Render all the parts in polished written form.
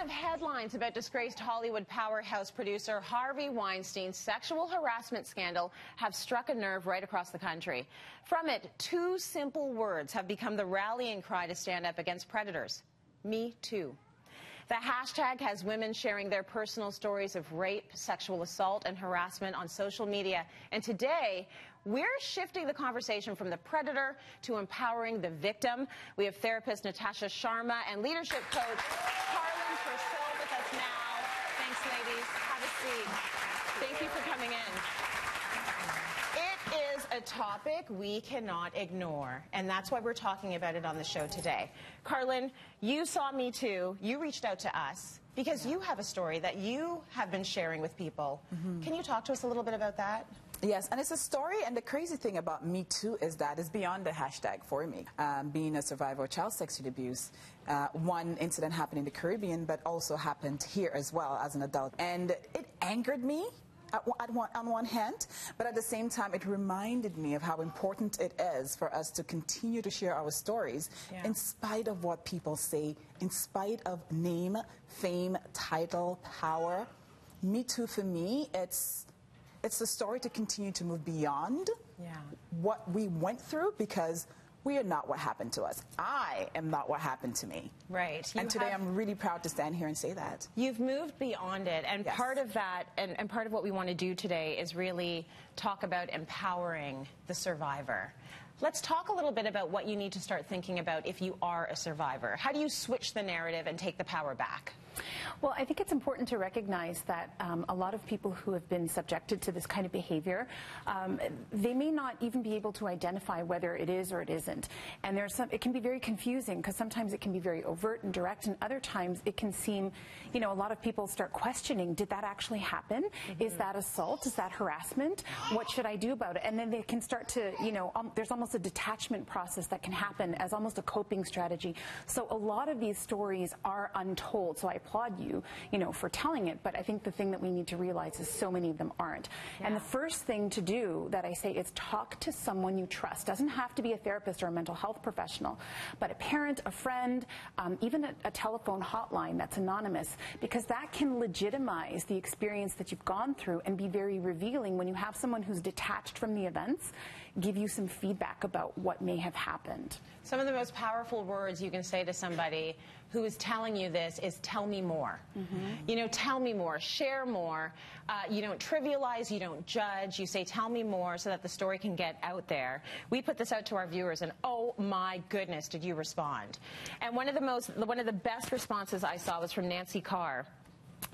of headlines about disgraced Hollywood powerhouse producer Harvey Weinstein's sexual harassment scandal have struck a nerve right across the country. From it, two simple words have become the rallying cry to stand up against predators. Me too. The hashtag has women sharing their personal stories of rape, sexual assault, and harassment on social media. And today, we're shifting the conversation from the predator to empowering the victim. We have therapist Natasha Sharma and leadership coach Karlyn Percil with us now. Thanks, ladies. Have a seat. Thank you for coming in. It is a topic we cannot ignore, and that's why we're talking about it on the show today. Karlyn, you saw Me Too. You reached out to us because you have a story that you have been sharing with people. Can you talk to us a little bit about that? Yes, and it's a story, and the crazy thing about Me Too is that it's beyond the hashtag for me. Being a survivor of child sexual abuse, one incident happened in the Caribbean, but also happened here as well as an adult. And it angered me on one hand, but at the same time, it reminded me of how important it is for us to continue to share our stories in spite of what people say, in spite of name, fame, title, power. Me Too, for me, it's a story to continue to move beyond what we went through, because we are not what happened to us. I am not what happened to me. Right. And today I'm really proud to stand here and say that. You've moved beyond it, and part of that, and part of what we want to do today is really talk about empowering the survivor. Let's talk a little bit about what you need to start thinking about if you are a survivor. How do you switch the narrative and take the power back? Well, I think it's important to recognize that a lot of people who have been subjected to this kind of behavior, they may not even be able to identify whether it is or it isn't. And it can be very confusing, because sometimes it can be very overt and direct, and other times it can seem, you know, a lot of people start questioning, did that actually happen? Is that assault? Is that harassment? What should I do about it? And then they can start to, you know, there's almost a detachment process that can happen as almost a coping strategy. So a lot of these stories are untold. So I applaud you, you know, for telling it, but I think the thing that we need to realize is so many of them aren't. And the first thing to do that I say is talk to someone you trust. Doesn't have to be a therapist or a mental health professional, but a parent, a friend, even a telephone hotline that's anonymous, because that can legitimize the experience that you've gone through and be very revealing when you have someone who's detached from the events give you some feedback about what may have happened. Some of the most powerful words you can say to somebody who is telling you this is, tell me more. You know, tell me more, share more. You don't trivialize, you don't judge. You say, tell me more, so that the story can get out there. We put this out to our viewers, and oh my goodness, did you respond. And one of the best responses I saw was from Nancy Carr.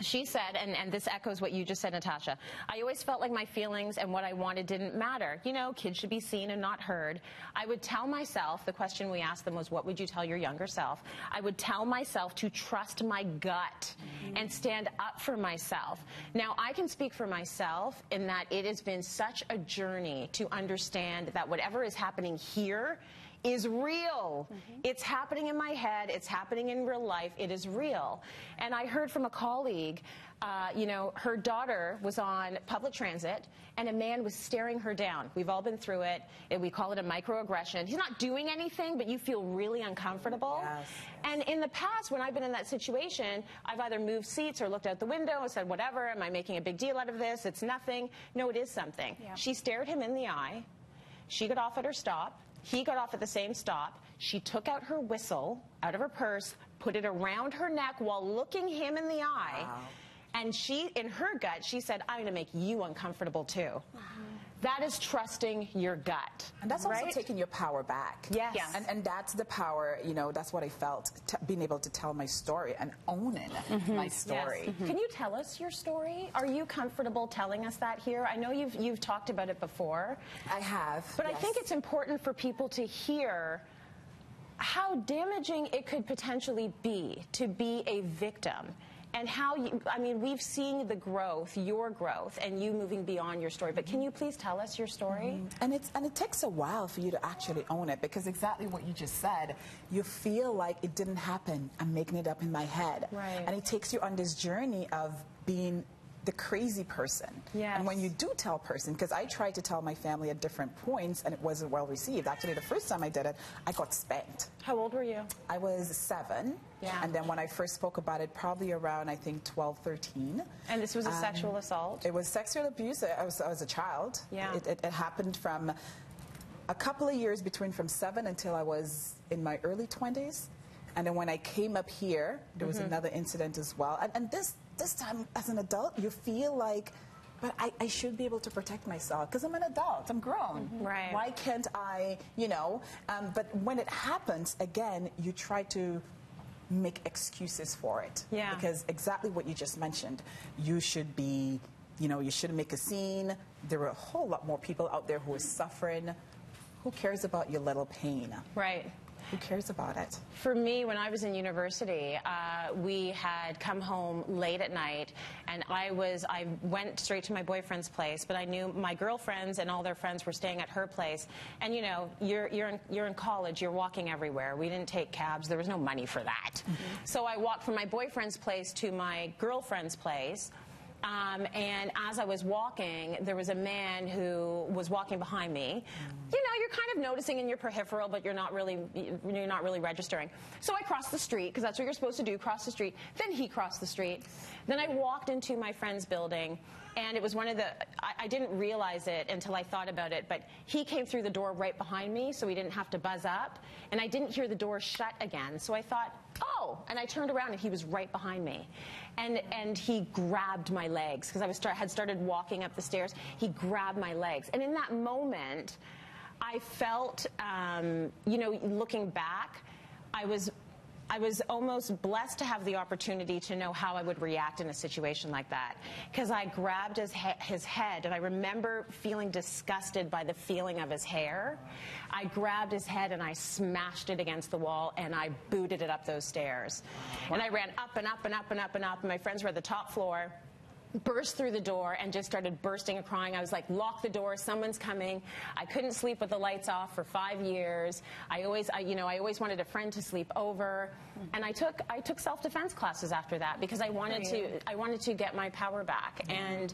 She said, and this echoes what you just said, Natasha, I always felt like my feelings and what I wanted didn't matter. You know, kids should be seen and not heard. I would tell myself, the question we asked them was, what would you tell your younger self? I would tell myself to trust my gut and stand up for myself. Now, I can speak for myself in that it has been such a journey to understand that whatever is happening here is real. It's happening in my head. It's happening in real life. It is real. And I heard from a colleague, you know, her daughter was on public transit and a man was staring her down. We've all been through it. We call it a microaggression. He's not doing anything, but you feel really uncomfortable. And in the past, when I've been in that situation, I've either moved seats or looked out the window and said, whatever, am I making a big deal out of this? It's nothing. No, it is something. She stared him in the eye. She got off at her stop. He got off at the same stop. She took out her whistle out of her purse, put it around her neck while looking him in the eye. And she, in her gut, she said, I'm going to make you uncomfortable too. That is trusting your gut. And that's also taking your power back. And that's the power, you know, that's what I felt, being able to tell my story and owning my story. Can you tell us your story? Are you comfortable telling us that here? I know you've talked about it before. I have. But I think it's important for people to hear how damaging it could potentially be to be a victim. And how you, I mean, we've seen the growth, your growth, and you moving beyond your story. But can you please tell us your story? And it takes a while for you to actually own it, because exactly what you just said, you feel like it didn't happen. I'm making it up in my head. And it takes you on this journey of being the crazy person. Yes. And when you do tell a person, because I tried to tell my family at different points and it wasn't well received. Actually, the first time I did it, I got spanked. How old were you? I was 7. Yeah. And then when I first spoke about it, probably around, I think, 12, 13. And this was a sexual assault? It was sexual abuse. I was a child. Yeah. It happened from a couple of years between from 7 until I was in my early 20s. And then when I came up here, there was another incident as well. And this time, as an adult, you feel like, but I should be able to protect myself because I'm an adult. I'm grown. Right. Why can't I, but when it happens, again, you try to make excuses for it. Yeah. Because exactly what you just mentioned, you should be, you shouldn't make a scene. There are a whole lot more people out there who are suffering. Who cares about your little pain? Right. Who cares about it? For me, when I was in university, we had come home late at night, and I went straight to my boyfriend's place, but I knew my girlfriends and all their friends were staying at her place. And you're in college, you're walking everywhere. We didn't take cabs. There was no money for that. So I walked from my boyfriend's place to my girlfriend's place. And as I was walking, there was a man who was walking behind me. You're kind of noticing in your peripheral, but you're not really registering. So I crossed the street, because that's what you're supposed to do, cross the street. Then he crossed the street. Then I walked into my friend's building, and it was one of the, I didn't realize it until I thought about it, but he came through the door right behind me, so he didn't have to buzz up. And I didn't hear the door shut again, so I thought, oh, and I turned around and he was right behind me. And he grabbed my legs, because I had started walking up the stairs. He grabbed my legs. And in that moment, I felt, looking back, I was almost blessed to have the opportunity to know how I would react in a situation like that. Because I grabbed his head, and I remember feeling disgusted by the feeling of his hair. I grabbed his head and I smashed it against the wall, and I booted it up those stairs. And I ran up and up and up and up and up, and my friends were at the top floor. Burst through the door and just started bursting and crying. I was like, lock the door, someone's coming. I couldn't sleep with the lights off for 5 years. I always wanted a friend to sleep over. And I took self-defense classes after that, because I wanted to get my power back. And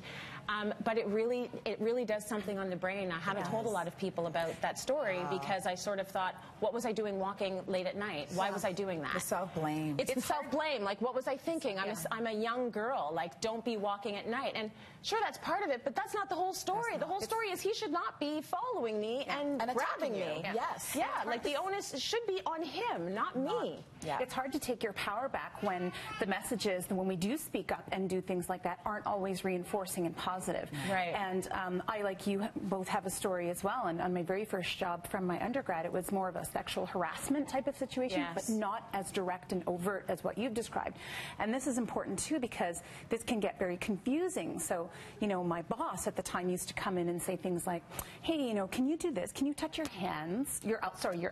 but it really does something on the brain. I haven't told a lot of people about that story, because I sort of thought, what was I doing walking late at night? Why was I doing that? The self-blame. It's the self-blame. Like, what was I thinking? I'm a young girl. Like, don't be walking at night. And sure, that's part of it, but that's not the whole story. The whole story is he should not be following me and grabbing me. Yes. Yeah, like the onus should be on him, not me. Yeah. It's hard to take your power back when the messages, when we do speak up and do things like that, aren't always reinforcing and positive. Right. And I, like you, both have a story as well. And on my very first job from my undergrad, it was more of a sexual harassment type of situation, but not as direct and overt as what you've described. And this is important too, because this can get very confusing. So, my boss at the time used to come in and say things like, hey, can you do this? Can you touch your hands, your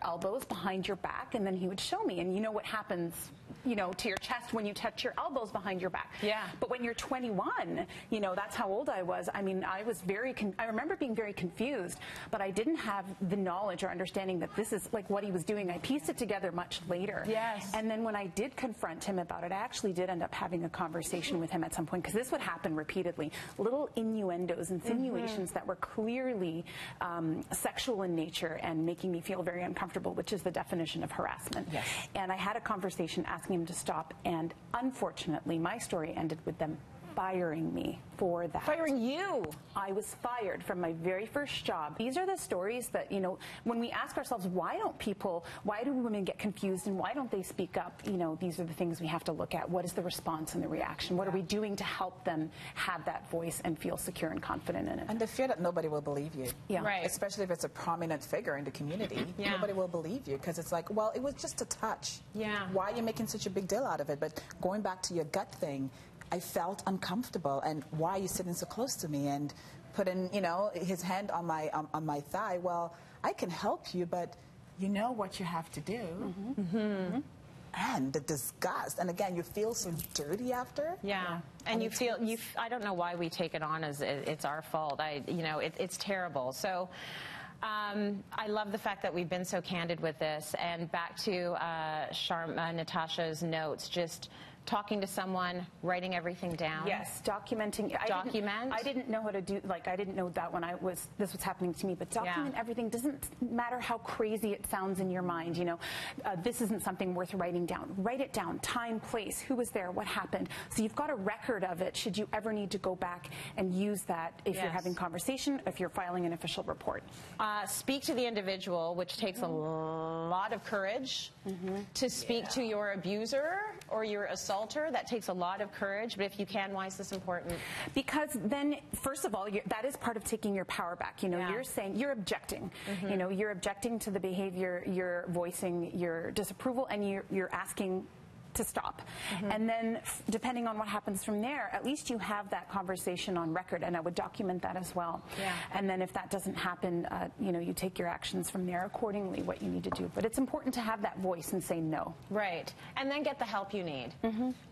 elbows behind your back? And then he would show me. And you know what happens, to your chest when you touch your elbows behind your back. Yeah. But when you're 21, that's how old I was. I mean, I remember being very confused, but I didn't have the knowledge or understanding that this is like what he was doing. I pieced it together much later. Yes. And then when I did confront him about it, I actually did end up having a conversation with him at some point, because this would happen repeatedly. Little innuendos, insinuations that were clearly sexual in nature and making me feel very uncomfortable, which is the definition of harassment. Yes. And I had a conversation asking him to stop, and unfortunately, my story ended with them firing me for that. Firing you? I was fired from my very first job. These are the stories that, when we ask ourselves, why do women get confused and why don't they speak up? These are the things we have to look at. What is the response and the reaction? What are we doing to help them have that voice and feel secure and confident in it? And the fear that nobody will believe you. Yeah. Right. Especially if it's a prominent figure in the community. Yeah. Nobody will believe you, because it's like, well, it was just a touch. Yeah. Why are you making such a big deal out of it? But going back to your gut thing, I felt uncomfortable, and why are you sitting so close to me? And putting, his hand on my thigh. Well, I can help you, but you know what you have to do. And the disgust, and again, you feel so dirty after. Yeah, and I don't know why we take it on as it's our fault. It's terrible. So. I love the fact that we've been so candid with this, and back to Natasha's notes, just talking to someone, writing everything down. Yes, documenting. I didn't know how to do, like, I didn't know that when this was happening to me, but document everything. Doesn't matter how crazy it sounds in your mind, you know. This isn't something worth writing down. Write it down. Time, place, who was there, what happened. So you've got a record of it should you ever need to go back and use that if you're having conversation, if you're filing an official report. Speak to the individual, which takes a lot of courage to speak to your abuser or your assaulter. That takes a lot of courage, but if you can, why is this important? Because then, first of all, that is part of taking your power back. You know, you're saying, you're objecting. You know, you're objecting to the behavior, you're voicing your disapproval, and you're asking to stop. And then depending on what happens from there, at least you have that conversation on record, and I would document that as well. And then if that doesn't happen, you know, you take your actions from there accordingly, what you need to do. But it's important to have that voice and say no. Right. And then get the help you need.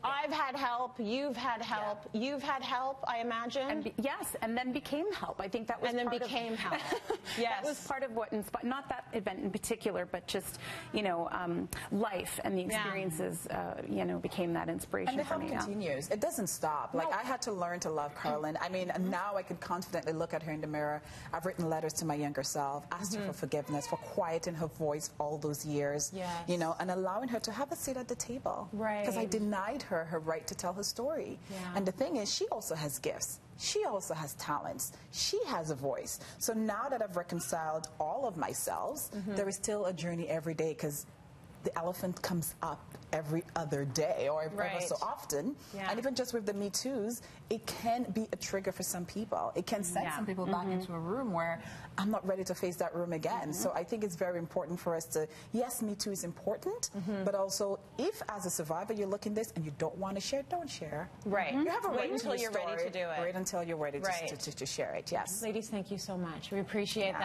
I've had help, you've had help, you've had help, I imagine. And yes, and then became help. I think that was and then became help. That was part of what inspired, not that event in particular, but just, you know, life and the experiences you know, became that inspiration for me. And the help continues. It doesn't stop. Like, I had to learn to love Karlyn. I mean, now I can confidently look at her in the mirror. I've written letters to my younger self, asked her for forgiveness, for quieting her voice all those years, you know, and allowing her to have a seat at the table. Because I denied her her right to tell her story. And the thing is, she also has gifts. She also has talents. She has a voice. So now that I've reconciled all of myself, there is still a journey every day, because the elephant comes up every other day or ever so often. And even just with the Me Too's, it can be a trigger for some people. It can send some people back into a room where I'm not ready to face that room again. So I think it's very important for us to, yes, Me Too is important, but also if as a survivor you're looking at this and you don't want to share, don't share. You have a right until you're ready to do it. Wait until you're ready to share it, yes. Ladies, thank you so much. We appreciate that.